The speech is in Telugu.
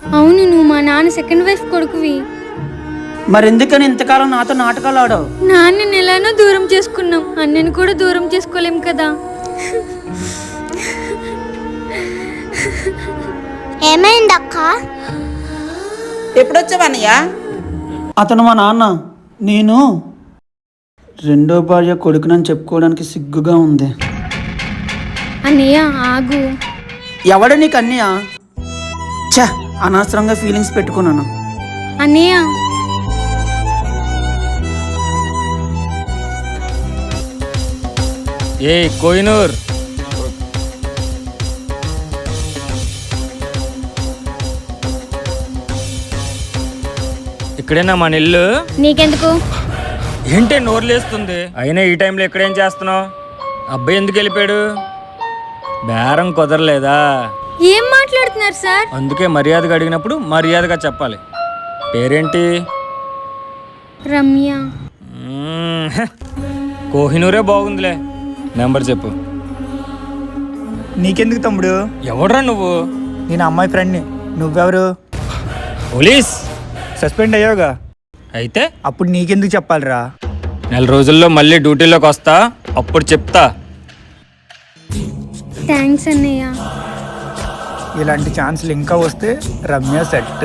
అవును, నువ్వు మా నాన్న సెకండ్ వైఫ్ కొడుకువి. మరెందుకని ఇంతకాలం నాతో నాటకాలు ఆడావు? నాన్నని ఎలానో దూరం చేసుకున్నాం, అన్నని కూడా దూరం చేసుకోలేం కదా. ఏమైందక్క? ఎప్పుడొచ్చావన్నయ్య? అతను మా నాన్న. నేను రెండో భార్య కొడుకునని చెప్పుకోవడానికి సిగ్గుగా ఉంది. అన్నయ్య ఆగు. ఎవడ నీకు అన్నయ్య? ఛ, అనవసరంగా ఫీలింగ్స్ పెట్టుకున్నాను. అన్నయ్య ఏ కోహినూర్, ఇక్కడేనా మన ఇల్లు? నీకెందుకు? ఏంటి నోరులేస్తుంది? అయినా ఈ టైంలో ఇక్కడేం చేస్తున్నావు? అబ్బాయి ఎందుకు వెళ్ళిపోయాడు? బేరం కుదరలేదా? ఏం మాట్లాడుతున్నారు సార్? అందుకే మర్యాదగా అడిగినప్పుడు మర్యాదగా చెప్పాలి. పేరేంటి? రమ్య. కోహినూరే బాగుందిలే. నెంబర్ చెప్పు. నీకెందుకు తమ్ముడు? ఎవడ్రా నువ్వు? నేను అమ్మాయి ఫ్రెండ్ని. నువ్వెవరు? పోలీస్. సస్పెండ్ అయ్యావుగా, అయితే అప్పుడు నీకెందుకు చెప్పాలిరా? నెల రోజుల్లో మళ్ళీ డ్యూటీలోకి వస్తా, అప్పుడు చెప్తా. థ్యాంక్స్ అన్నయ్య. ఇలాంటి ఛాన్సులు ఇంకా వస్తే రమ్య సెట్.